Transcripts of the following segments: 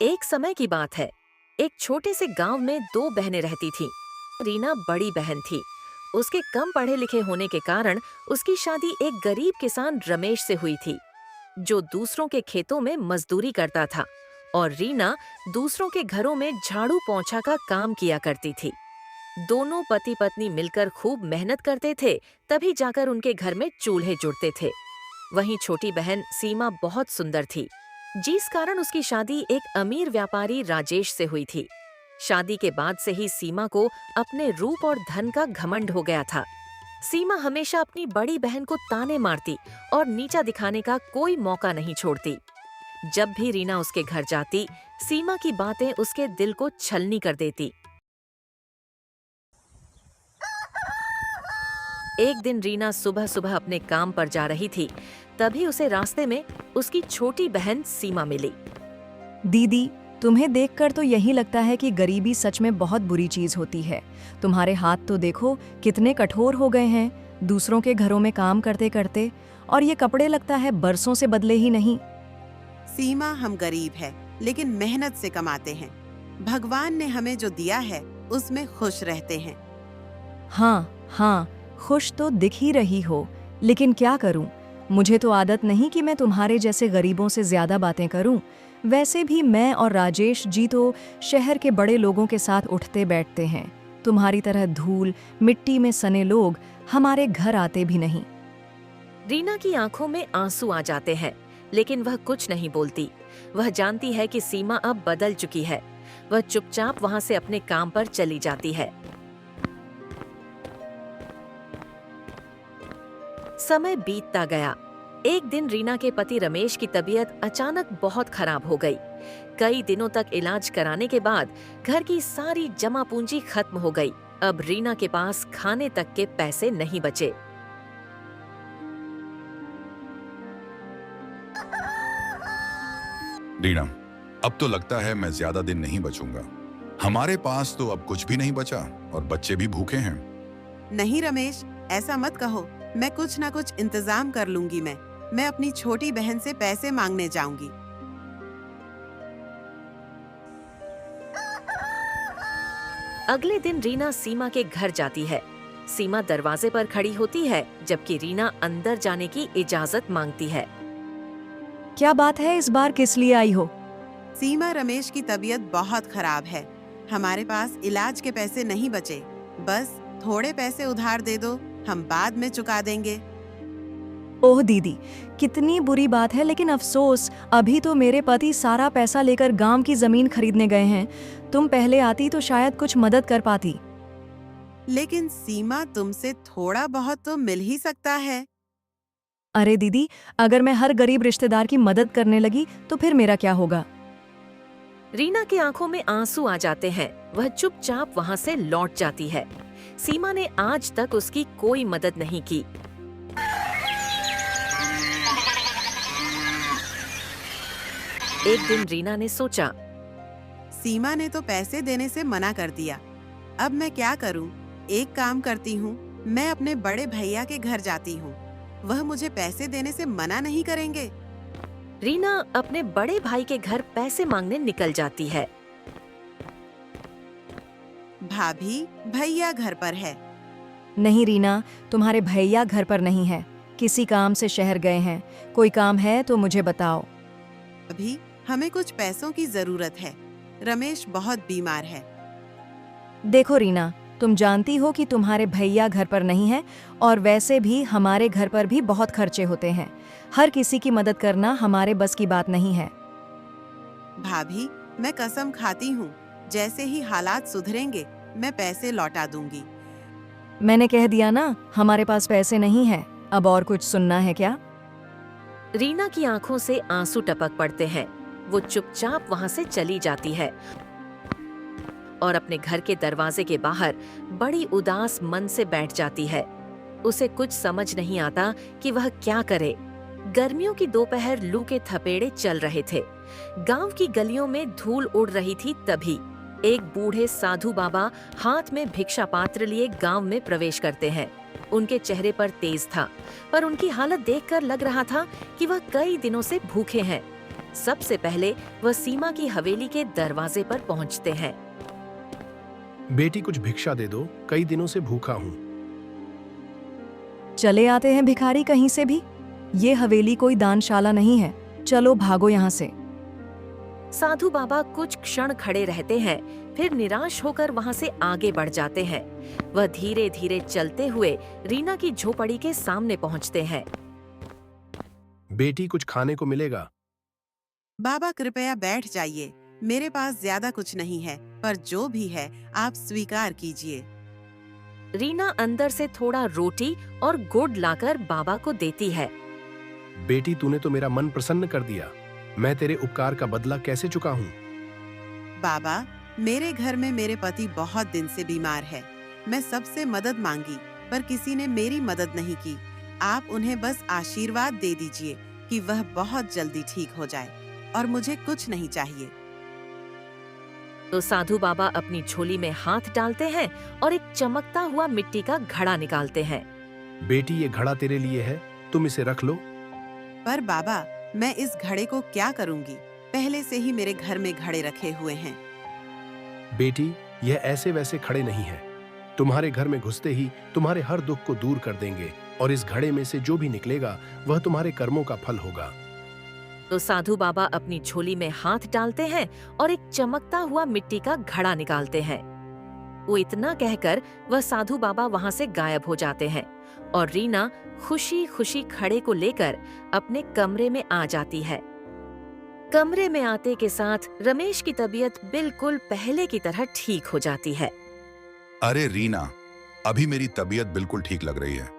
एक समय की बात है। एक छोटे से गांव में दो बहनें रहती थीं। रीना बड़ी बहन थी। उसके कम पढ़े लिखे होने के कारण उसकी शादी एक गरीब किसान रमेश से हुई थी, जो दूसरों के खेतों में मजदूरी करता था और रीना दूसरों के घरों में झाड़ू पोंछा का काम किया करती थी। दोनों पति पत्नी मिलकर खूब मेहनत करते थे, तभी जाकर उनके घर में चूल्हे जुड़ते थे। वहीं छोटी बहन सीमा बहुत सुंदर थी, जिस कारण उसकी शादी एक अमीर व्यापारी राजेश से हुई थी। शादी के बाद से ही सीमा को अपने रूप और धन का घमंड हो गया था। सीमा हमेशा अपनी बड़ी बहन को ताने मारती और नीचा दिखाने का कोई मौका नहीं छोड़ती। जब भी रीना उसके घर जाती, सीमा की बातें उसके दिल को छलनी कर देती। एक दिन रीना सुबह सुबह अपने काम पर जा रही थी, तभी उसे रास्ते में उसकी छोटी बहन सीमा मिली। दीदी, तुम्हें देखकर तो यही लगता है कि गरीबी सच में बहुत बुरी चीज होती है। तुम्हारे हाथ तो देखो कितने कठोर हो गए हैं, दूसरों के घरों में काम करते करते। और ये कपड़े लगता है बरसों से बदले ही नहीं। सीमा, हम गरीब है लेकिन मेहनत से कमाते हैं। भगवान ने हमें जो दिया है उसमें खुश रहते हैं। हाँ हाँ, खुश तो दिख ही रही हो, लेकिन क्या करूं? मुझे तो आदत नहीं कि मैं तुम्हारे जैसे गरीबों से ज्यादा बातें करूं। वैसे भी मैं और राजेश जी तो शहर के बड़े लोगों के साथ उठते बैठते हैं। तुम्हारी तरह धूल मिट्टी में सने लोग हमारे घर आते भी नहीं। रीना की आंखों में आंसू आ जाते हैं, लेकिन वह कुछ नहीं बोलती। वह जानती है कि सीमा अब बदल चुकी है। वह चुपचाप वहां से अपने काम पर चली जाती है। समय बीतता गया। एक दिन रीना के पति रमेश की तबीयत अचानक बहुत खराब हो गई। कई दिनों तक इलाज कराने के बाद घर की सारी जमा पूंजी खत्म हो गई। अब रीना के पास खाने तक के पैसे नहीं बचे। रीना, अब तो लगता है मैं ज्यादा दिन नहीं बचूंगा। हमारे पास तो अब कुछ भी नहीं बचा और बच्चे भी भूखे हैं। नहीं रमेश, ऐसा मत कहो। मैं कुछ ना कुछ इंतजाम कर लूंगी। मैं अपनी छोटी बहन से पैसे मांगने जाऊंगी। अगले दिन रीना सीमा के घर जाती है। सीमा दरवाजे पर खड़ी होती है, जबकि रीना अंदर जाने की इजाजत मांगती है। क्या बात है, इस बार किस लिए आई हो? सीमा, रमेश की तबीयत बहुत खराब है। हमारे पास इलाज के पैसे नहीं बचे। बस थोड़े पैसे उधार दे दो, हम बाद में चुका देंगे। ओह दीदी, कितनी बुरी बात है, लेकिन अफसोस अभी तो मेरे पति सारा पैसा लेकर गांव की जमीन खरीदने गए हैं। तुम पहले आती तो शायद कुछ मदद कर पाती। लेकिन सीमा, तुमसे थोड़ा बहुत तो मिल ही सकता है। अरे दीदी, अगर मैं हर गरीब रिश्तेदार की मदद करने लगी तो फिर मेरा क्या होगा? रीना की आंखों में आंसू आ जाते हैं। वह चुपचाप वहां से लौट जाती है। सीमा ने आज तक उसकी कोई मदद नहीं की। एक दिन रीना ने सोचा, सीमा ने तो पैसे देने से मना कर दिया। अब मैं क्या करूं? एक काम करती हूं, मैं अपने बड़े भैया के घर जाती हूं। वह मुझे पैसे देने से मना नहीं करेंगे। रीना अपने बड़े भाई के घर पैसे मांगने निकल जाती है। भाभी, भैया घर पर है। नहीं रीना, तुम्हारे भैया घर पर नहीं है, किसी काम से शहर गए हैं। कोई काम है तो मुझे बताओ। अभी हमें कुछ पैसों की जरूरत है। रमेश बहुत बीमार है। देखो रीना, तुम जानती हो कि तुम्हारे भैया घर पर नहीं है, और वैसे भी हमारे घर पर भी बहुत खर्चे होते हैं। हर किसी की मदद करना हमारे बस की बात नहीं है। भाभी, मैं कसम खाती हूँ, जैसे ही हालात सुधरेंगे मैं पैसे लौटा दूंगी। मैंने कह दिया ना, हमारे पास पैसे नहीं है। अब और कुछ सुनना है क्या? रीना की आंखों से आंसू टपक पड़ते हैं। वो चुपचाप वहां से चली जाती है और अपने घर के दरवाजे के बाहर बड़ी उदास मन से बैठ जाती है। उसे कुछ समझ नहीं आता कि वह क्या करे। गर्मियों की दोपहर लू के थपेड़े चल रहे थे। गांव की गलियों में धूल उड़ रही थी। तभी एक बूढ़े साधु बाबा हाथ में भिक्षा पात्र लिए गांव में प्रवेश करते हैं। उनके चेहरे पर तेज था, पर उनकी हालत देखकर लग रहा था कि वह कई दिनों से भूखे हैं। सबसे पहले वह सीमा की हवेली के दरवाजे पर पहुंचते हैं। बेटी कुछ भिक्षा दे दो, कई दिनों से भूखा हूँ। चले आते हैं भिखारी कहीं से भी। ये हवेली कोई दानशाला नहीं है, चलो भागो यहाँ से। साधु बाबा कुछ क्षण खड़े रहते हैं, फिर निराश होकर वहां से आगे बढ़ जाते हैं। वह धीरे धीरे चलते हुए रीना की झोपड़ी के सामने पहुंचते हैं। बेटी कुछ खाने को मिलेगा? बाबा कृपया बैठ जाइए, मेरे पास ज्यादा कुछ नहीं है, पर जो भी है आप स्वीकार कीजिए। रीना अंदर से थोड़ा रोटी और गुड़ लाकर बाबा को देती है। बेटी तूने तो मेरा मन प्रसन्न कर दिया, मैं तेरे उपकार का बदला कैसे चुकाऊं? बाबा, मेरे घर में मेरे पति बहुत दिन से बीमार है। मैं सबसे मदद मांगी, पर किसी ने मेरी मदद नहीं की। आप उन्हें बस आशीर्वाद दे दीजिए कि वह बहुत जल्दी ठीक हो जाए, और मुझे कुछ नहीं चाहिए। तो साधु बाबा अपनी झोली में हाथ डालते हैं और एक चमकता हुआ मिट्टी का घड़ा निकालते हैं। बेटी ये घड़ा तेरे लिए है, तुम इसे रख लो। पर बाबा, मैं इस घड़े को क्या करूंगी? पहले से ही मेरे घर में घड़े रखे हुए हैं। बेटी यह ऐसे वैसे खड़े नहीं है, तुम्हारे घर में घुसते ही तुम्हारे हर दुख को दूर कर देंगे, और इस घड़े में से जो भी निकलेगा वह तुम्हारे कर्मों का फल होगा। तो साधु बाबा अपनी झोली में हाथ डालते हैं और एक चमकता हुआ मिट्टी का घड़ा निकालते हैं। वो इतना कहकर वह साधु बाबा वहां से गायब हो जाते हैं, और रीना खुशी खुशी घड़े को लेकर अपने कमरे में आ जाती है। कमरे में आते के साथ रमेश की तबीयत बिल्कुल पहले की तरह ठीक हो जाती है। अरे रीना, अभी मेरी तबीयत बिल्कुल ठीक लग रही है।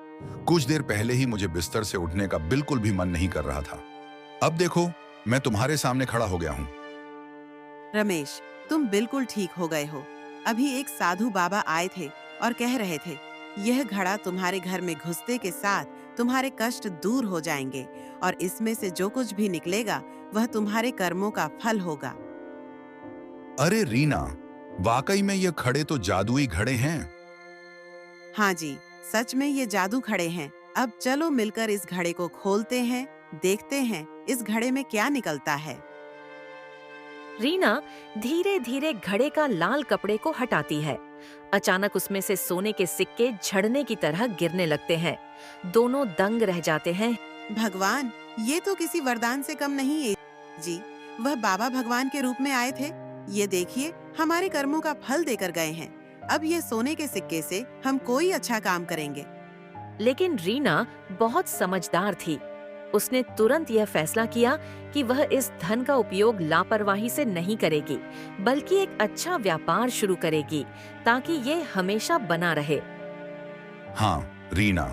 कुछ देर पहले ही मुझे बिस्तर से उठने का बिल्कुल भी मन नहीं कर रहा था। अब देखो, मैं तुम्हारे सामने खड़ा हो गया हूँ। रमेश, तुम बिल्कुल ठीक हो गए हो। अभी एक साधु बाबा आए थे और कह रहे थे, यह घड़ा तुम्हारे घर में घुसते के साथ तुम्हारे कष्ट दूर हो जाएंगे, और इसमें से जो कुछ भी निकलेगा वह तुम्हारे कर्मों का फल होगा। अरे रीना, वाकई में ये खड़े तो जादुई घड़े हैं। हाँ जी, सच में ये जादू खड़े हैं। अब चलो मिलकर इस घड़े को खोलते हैं, देखते हैं इस घड़े में क्या निकलता है। रीना धीरे धीरे घड़े का लाल कपड़े को हटाती है। अचानक उसमें से सोने के सिक्के झड़ने की तरह गिरने लगते हैं। दोनों दंग रह जाते हैं। भगवान, ये तो किसी वरदान से कम नहीं है जी। वह बाबा भगवान के रूप में आए थे। ये देखिए, हमारे कर्मों का फल देकर गए हैं। अब ये सोने के सिक्के से हम कोई अच्छा काम करेंगे। लेकिन रीना बहुत समझदार थी। उसने तुरंत यह फैसला किया कि वह इस धन का उपयोग लापरवाही से नहीं करेगी, बल्कि एक अच्छा व्यापार शुरू करेगी, ताकि ये हमेशा बना रहे। हाँ रीना,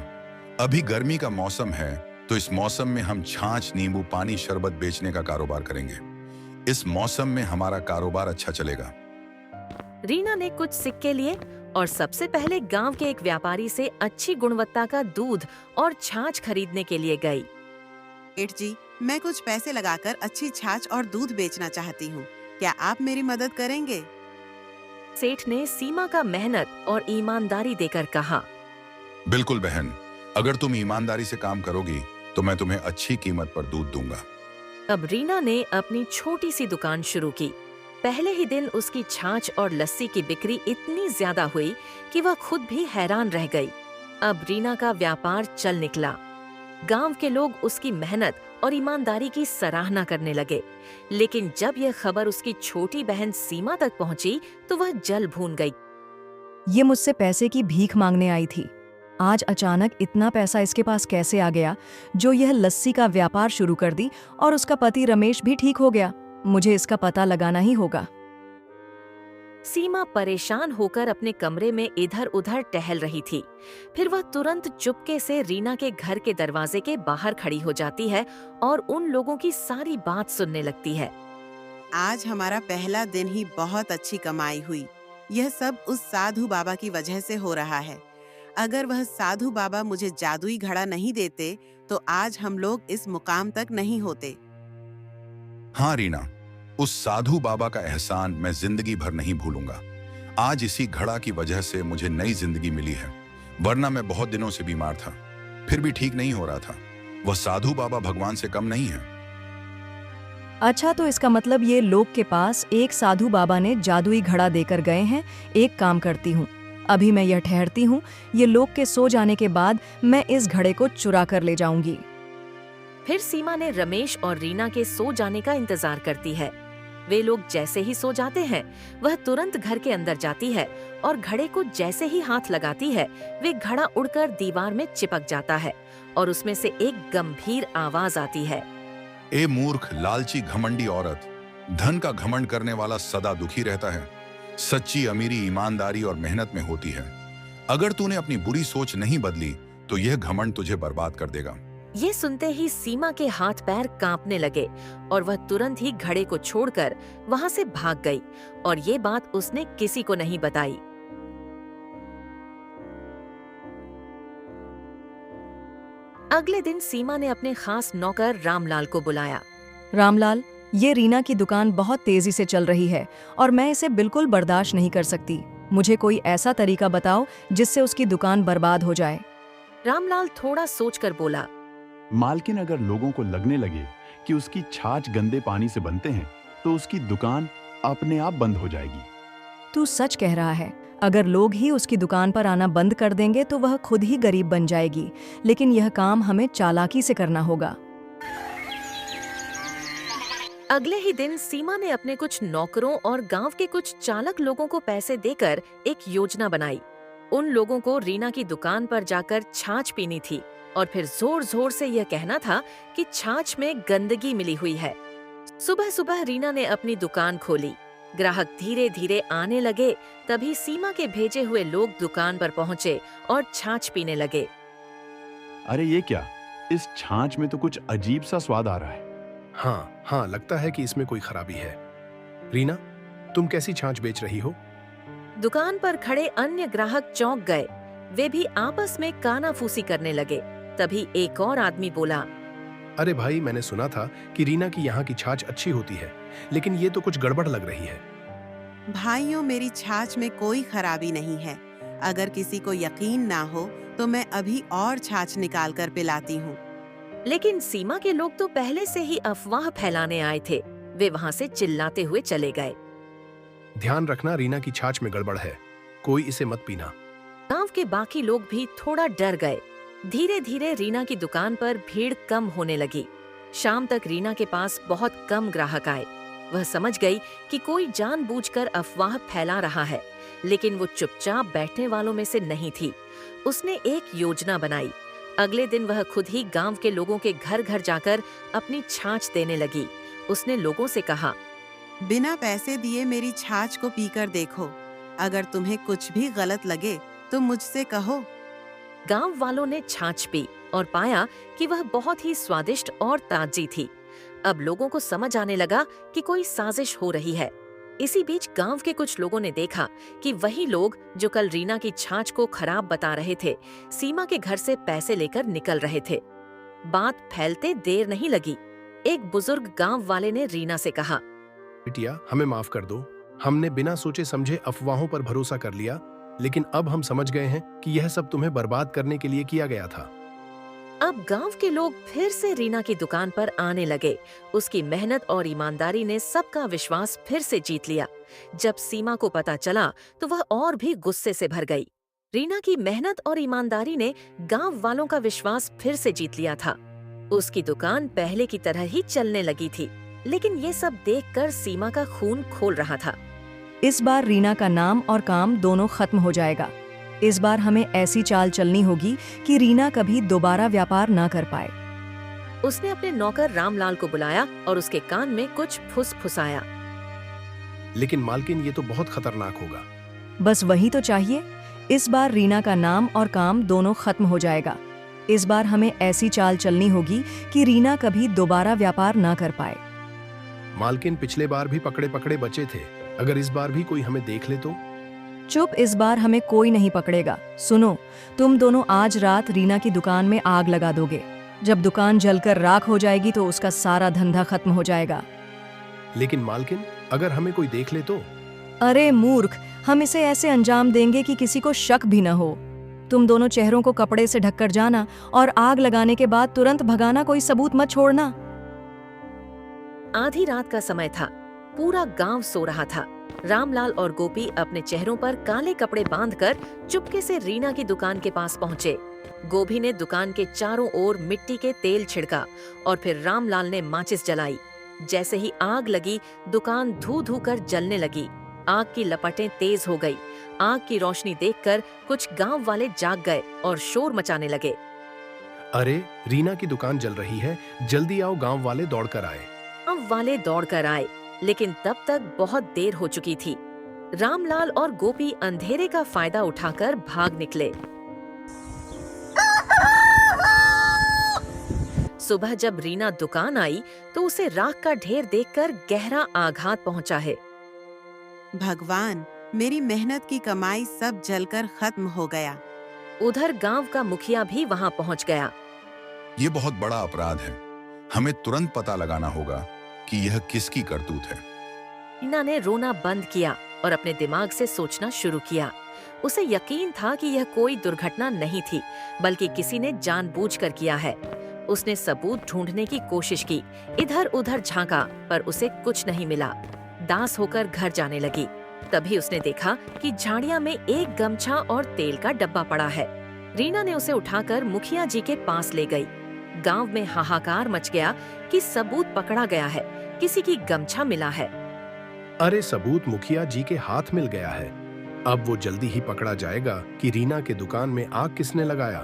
अभी गर्मी का मौसम है, तो इस मौसम में हम छाछ, नींबू पानी, शरबत बेचने का कारोबार करेंगे। इस मौसम में हमारा कारोबार अच्छा चलेगा। रीना ने कुछ सिक्के लिए और सबसे पहले गांव के एक व्यापारी से अच्छी गुणवत्ता का दूध और छाछ खरीदने के लिए गई। सेठ जी, मैं कुछ पैसे लगाकर अच्छी छाछ और दूध बेचना चाहती हूँ। क्या आप मेरी मदद करेंगे? सेठ ने सीमा का मेहनत और ईमानदारी देकर कहा। बिल्कुल बहन, अगर तुम ईमानदारी से काम करोगी तो मैं तुम्हें अच्छी कीमत पर दूध दूंगा। अब रीना ने अपनी छोटी सी दुकान शुरू की। पहले ही दिन उसकी छाछ और लस्सी की बिक्री इतनी ज्यादा हुई कि वह खुद भी हैरान रह गई। अब रीना का व्यापार चल निकला। गांव के लोग उसकी मेहनत और ईमानदारी की सराहना करने लगे। लेकिन जब यह खबर उसकी छोटी बहन सीमा तक पहुंची तो वह जल भून गई। ये मुझसे पैसे की भीख मांगने आई थी। आज अचानक इतना पैसा इसके पास कैसे आ गया, जो यह लस्सी का व्यापार शुरू कर दी और उसका पति रमेश भी ठीक हो गया। मुझे इसका पता लगाना ही होगा। सीमा परेशान होकर अपने कमरे में इधर उधर टहल रही थी। फिर वह तुरंत चुपके से रीना के घर के दरवाजे के बाहर खड़ी हो जाती है और उन लोगों की सारी बात सुनने लगती है। आज हमारा पहला दिन ही बहुत अच्छी कमाई हुई। यह सब उस साधु बाबा की वजह से हो रहा है। अगर वह साधु बाबा मुझे जादुई घड़ा नहीं देते तो आज हम लोग इस मुकाम तक नहीं होते। हाँ रीना, उस साधु बाबा का एहसान मैं जिंदगी भर नहीं भूलूंगा। आज इसी घड़ा की वजह से मुझे नई जिंदगी मिली है, वरना मैं बहुत दिनों से बीमार था, फिर भी ठीक नहीं हो रहा था। वह साधु बाबा भगवान से कम नहीं है। अच्छा, तो इसका मतलब ये लोग के पास एक साधु बाबा ने जादुई घड़ा देकर गए हैं। एक काम करती हूँ, अभी मैं यह ठहरती हूँ, ये लोग के सो जाने के बाद मैं इस घड़े को चुरा कर ले जाऊंगी। फिर सीमा ने रमेश और रीना के सो जाने का इंतजार करती है। वे लोग जैसे ही सो जाते हैं, वह तुरंत घर के अंदर जाती है और घड़े को जैसे ही हाथ लगाती है, वे घड़ा उड़कर दीवार में चिपक जाता है और उसमें से एक गंभीर आवाज आती है। ए मूर्ख, लालची, घमंडी औरत, धन का घमंड करने वाला सदा दुखी रहता है। सच्ची अमीरी ईमानदारी और मेहनत में होती है। अगर तूने अपनी बुरी सोच नहीं बदली तो यह घमंड तुझे बर्बाद कर देगा। ये सुनते ही सीमा के हाथ पैर कांपने लगे और वह तुरंत ही घड़े को छोड़कर वहां से भाग गई और ये बात उसने किसी को नहीं बताई। अगले दिन सीमा ने अपने खास नौकर रामलाल को बुलाया। रामलाल, ये रीना की दुकान बहुत तेजी से चल रही है और मैं इसे बिल्कुल बर्दाश्त नहीं कर सकती। मुझे कोई ऐसा तरीका बताओ जिससे उसकी दुकान बर्बाद हो जाए। रामलाल थोड़ा सोचकर बोला, मालकिन, अगर लोगों को लगने लगे कि उसकी छाछ गंदे पानी से बनते हैं तो उसकी दुकान अपने आप बंद हो जाएगी। तू सच कह रहा है। अगर लोग ही उसकी दुकान पर आना बंद कर देंगे तो वह खुद ही गरीब बन जाएगी, लेकिन यह काम हमें चालाकी से करना होगा। अगले ही दिन सीमा ने अपने कुछ नौकरों और गांव के कुछ चालक लोगों को पैसे देकर एक योजना बनाई। उन लोगों को रीना की दुकान पर जाकर छाछ पीनी थी और फिर जोर जोर से यह कहना था कि छाछ में गंदगी मिली हुई है। सुबह सुबह रीना ने अपनी दुकान खोली। ग्राहक धीरे धीरे आने लगे। तभी सीमा के भेजे हुए लोग दुकान पर पहुंचे और छाछ पीने लगे। अरे ये क्या, इस छाछ में तो कुछ अजीब सा स्वाद आ रहा है। हाँ, लगता है कि इसमें कोई खराबी है। रीना, तुम कैसी छाछ बेच रही हो? दुकान पर खड़े अन्य ग्राहक चौंक गए। वे भी आपस में कानाफूसी करने लगे। तभी एक और आदमी बोला, अरे भाई, मैंने सुना था कि रीना की यहाँ की छाछ अच्छी होती है, लेकिन ये तो कुछ गड़बड़ लग रही है। भाइयों, मेरी छाछ में कोई खराबी नहीं है। अगर किसी को यकीन ना हो तो मैं अभी और छाछ निकाल कर पिलाती हूँ। लेकिन सीमा के लोग तो पहले से ही अफवाह फैलाने आए थे। वे वहां से चिल्लाते हुए चले गए। ध्यान रखना, रीना की छाछ में गड़बड़ है, कोई इसे मत पीना। गांव के बाकी लोग भी थोड़ा डर गए। धीरे धीरे रीना की दुकान पर भीड़ कम होने लगी। शाम तक रीना के पास बहुत कम ग्राहक आए। वह समझ गई कि कोई जानबूझकर अफवाह फैला रहा है, लेकिन वो चुपचाप बैठने वालों में से नहीं थी। उसने एक योजना बनाई। अगले दिन वह खुद ही गांव के लोगों के घर घर जाकर अपनी छाछ देने लगी। उसने लोगों से कहा, बिना पैसे दिए मेरी छाछ को पीकर देखो। अगर तुम्हें कुछ भी गलत लगे तो मुझसे कहो। गांव वालों ने छाछ पी और पाया कि वह बहुत ही स्वादिष्ट और ताजी थी। अब लोगों को समझ आने लगा कि कोई साजिश हो रही है। इसी बीच गांव के कुछ लोगों ने देखा कि वही लोग जो कल रीना की छाछ को खराब बता रहे थे, सीमा के घर से पैसे लेकर निकल रहे थे। बात फैलते देर नहीं लगी। एक बुजुर्ग गांव वाले ने रीना से कहा, बिटिया, हमें माफ कर दो। हमने बिना सोचे समझे अफवाहों पर भरोसा कर लिया, लेकिन अब हम समझ गए हैं कि यह सब तुम्हें बर्बाद करने के लिए किया गया था। अब गांव के लोग फिर से रीना की दुकान पर आने लगे। उसकी मेहनत और ईमानदारी ने सबका विश्वास फिर से जीत लिया। जब सीमा को पता चला तो वह और भी गुस्से से भर गई। रीना की मेहनत और ईमानदारी ने गांव वालों का विश्वास फिर से जीत लिया था। उसकी दुकान पहले की तरह ही चलने लगी थी, लेकिन ये सब देखकर सीमा का खून खोल रहा था। इस बार रीना का नाम और काम दोनों खत्म हो जाएगा। इस बार हमें ऐसी चाल चलनी होगी कि रीना कभी दोबारा व्यापार ना कर पाए। उसने अपने नौकर रामलाल को बुलाया और उसके कान में कुछ फुसफुसाया। लेकिन मालकिन, ये तो बहुत खतरनाक होगा। बस वही तो चाहिए। इस बार रीना का नाम और काम दोनों खत्म हो जाएगा। इस बार हमें ऐसी चाल चलनी होगी कि रीना कभी दोबारा व्यापार ना कर पाए। मालकिन, पिछले बार भी पकड़े पकड़े बचे थे। अगर इस बार भी कोई हमें देख ले तो? चुप, इस बार हमें कोई नहीं पकड़ेगा। सुनो, तुम दोनों आज रात रीना की दुकान में आग लगा दोगे। जब दुकान जलकर राख हो जाएगी तो उसका सारा धंधा खत्म हो जाएगा। लेकिन मालकिन, अगर हमें कोई देख ले तो? अरे मूर्ख, हम इसे ऐसे अंजाम देंगे कि किसी को शक भी न हो। तुम दोनों चेहरों को कपड़े से ढककर जाना और आग लगाने के बाद तुरंत भगाना। कोई सबूत मत छोड़ना। आधी रात का समय था। पूरा गांव सो रहा था। रामलाल और गोपी अपने चेहरों पर काले कपड़े बांधकर चुपके से रीना की दुकान के पास पहुंचे। गोभी ने दुकान के चारों ओर मिट्टी के तेल छिड़का और फिर रामलाल ने माचिस जलाई। जैसे ही आग लगी, दुकान धू धू कर जलने लगी। आग की लपटें तेज हो गई। आग की रोशनी देखकर कुछ गांव वाले जाग गए और शोर मचाने लगे। अरे, रीना की दुकान जल रही है, जल्दी आओ, गांव वाले दौड़कर आए। गांव वाले दौड़कर आए, लेकिन तब तक बहुत देर हो चुकी थी। रामलाल और गोपी अंधेरे का फायदा उठाकर भाग निकले। सुबह जब रीना दुकान आई तो उसे राख का ढेर देखकर गहरा आघात पहुंचा है। भगवान, मेरी मेहनत की कमाई सब जलकर खत्म हो गया। उधर गांव का मुखिया भी वहां पहुंच गया। ये बहुत बड़ा अपराध है। हमें तुरंत पता लगाना होगा कि यह किसकी करतूत है। रीना ने रोना बंद किया और अपने दिमाग से सोचना शुरू किया। उसे यकीन था कि यह कोई दुर्घटना नहीं थी, बल्कि किसी ने जानबूझकर किया है। उसने सबूत ढूंढने की कोशिश की, इधर उधर झांका, पर उसे कुछ नहीं मिला। दास होकर घर जाने लगी। तभी उसने देखा कि झाड़ियां में एक गमछा और तेल का डब्बा पड़ा है। रीना ने उसे उठाकर मुखिया जी के पास ले गई। गांव में हाहाकार मच गया कि सबूत पकड़ा गया है, किसी की गमछा मिला है। अरे, सबूत मुखिया जी के हाथ मिल गया है। अब वो जल्दी ही पकड़ा जाएगा कि रीना के दुकान में आग किसने लगाया।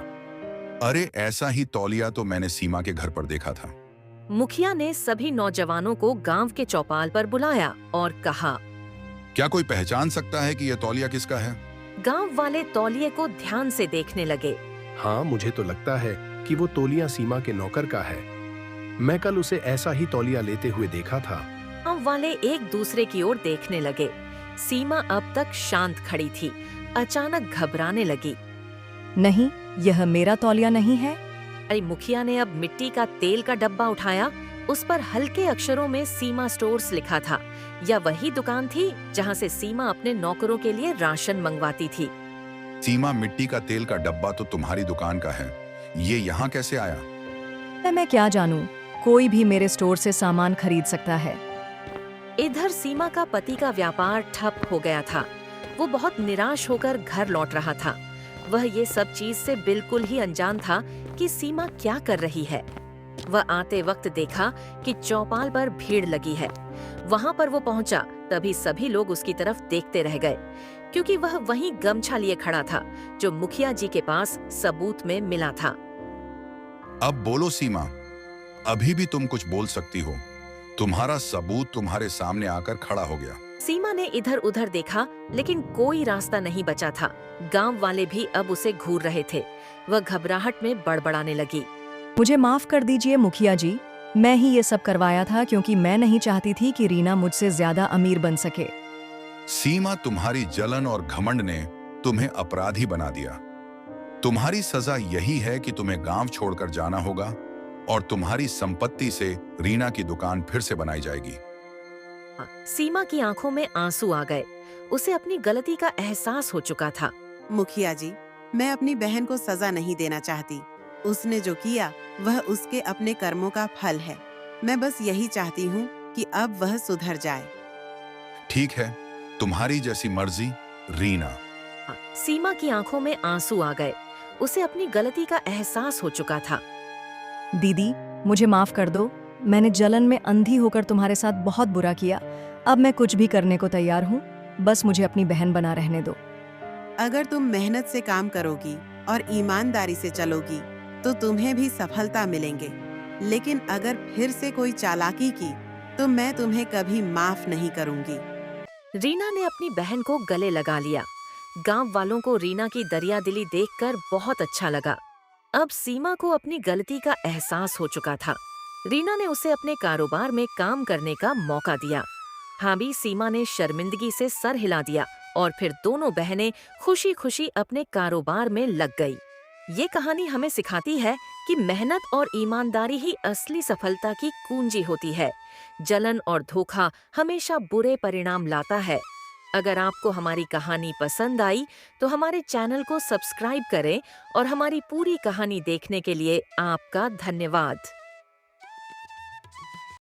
अरे, ऐसा ही तौलिया तो मैंने सीमा के घर पर देखा था। मुखिया ने सभी नौजवानों को गांव के चौपाल पर बुलाया और कहा, क्या कोई पहचान सकता है कि यह तौलिया किसका है? गांव वाले तौलिए को ध्यान से देखने लगे। हाँ, मुझे तो लगता है कि वो तौलिया सीमा के नौकर का है। मैं कल उसे ऐसा ही तौलिया लेते हुए देखा था। गांव वाले एक दूसरे की ओर देखने लगे। सीमा अब तक शांत खड़ी थी, अचानक घबराने लगी। नहीं, यह मेरा तौलिया नहीं है। अरे, मुखिया ने अब मिट्टी का तेल का डब्बा उठाया। उस पर हल्के अक्षरों में सीमा स्टोर्स लिखा था। यह वही दुकान थी जहां से सीमा अपने नौकरों के लिए राशन मंगवाती थी। सीमा, मिट्टी का तेल का डब्बा तो तुम्हारी दुकान का है, ये यहाँ कैसे आया? मैं क्या जानूं, कोई भी मेरे स्टोर से सामान खरीद सकता है। इधर सीमा का पति का व्यापार ठप हो गया था। वो बहुत निराश होकर घर लौट रहा था। वह ये सब चीज से बिल्कुल ही अनजान था कि सीमा क्या कर रही है। वह आते वक्त देखा कि चौपाल पर भीड़ लगी है। वहां पर वो पहुंचा, तभी सभी लोग उसकी तरफ देखते रह गए, क्योंकि वह वहीं गमछा लिए खड़ा था जो मुखिया जी के पास सबूत में मिला था। अब बोलो सीमा, अभी भी तुम कुछ बोल सकती हो। तुम्हारा सबूत तुम्हारे सामने आकर खड़ा हो गया। सीमा ने इधर उधर देखा, लेकिन कोई रास्ता नहीं बचा था। गांव वाले भी अब उसे घूर रहे थे। वह घबराहट में बड़बड़ाने लगी। मुझे माफ कर दीजिए मुखिया जी, मैं ही ये सब करवाया था क्योंकि मैं नहीं चाहती थी कि रीना मुझसे ज्यादा अमीर बन सके। सीमा, तुम्हारी जलन और घमंड ने तुम्हें अपराधी बना दिया। तुम्हारी सजा यही है कि तुम्हें गांव छोड़कर जाना होगा और तुम्हारी संपत्ति से रीना की दुकान फिर से बनाई जाएगी। सीमा की आंखों में आंसू आ गए। उसे अपनी गलती का एहसास हो चुका था। मुखिया जी, मैं अपनी बहन को सजा नहीं देना चाहती। उसने जो किया वह उसके अपने कर्मों का फल है। मैं बस यही चाहती हूँ कि अब वह सुधर जाए। ठीक है, तुम्हारी जैसी मर्जी, रीना। सीमा की आंखों में आंसू आ गए। उसे अपनी गलती का एहसास हो चुका था। दीदी, मुझे माफ कर दो। मैंने जलन में अंधी होकर तुम्हारे साथ बहुत बुरा किया। अब मैं कुछ भी करने को तैयार हूँ, बस मुझे अपनी बहन बना रहने दो। अगर तुम मेहनत से काम करोगी और ईमानदारी से चलोगी तो तुम्हें भी सफलता मिलेंगे। लेकिन अगर फिर से कोई चालाकी की तो मैं तुम्हें कभी माफ नहीं करूंगी। रीना ने अपनी बहन को गले लगा लिया। गांव वालों को रीना की दरियादिली देखकर बहुत अच्छा लगा। अब सीमा को अपनी गलती का एहसास हो चुका था। रीना ने उसे अपने कारोबार में काम करने का मौका दिया। भाभी सीमा ने शर्मिंदगी से सर हिला दिया और फिर दोनों बहनें खुशी खुशी अपने कारोबार में लग गई। ये कहानी हमें सिखाती है कि मेहनत और ईमानदारी ही असली सफलता की कुंजी होती है। जलन और धोखा हमेशा बुरे परिणाम लाता है। अगर आपको हमारी कहानी पसंद आई तो हमारे चैनल को सब्सक्राइब करें और हमारी पूरी कहानी देखने के लिए आपका धन्यवाद।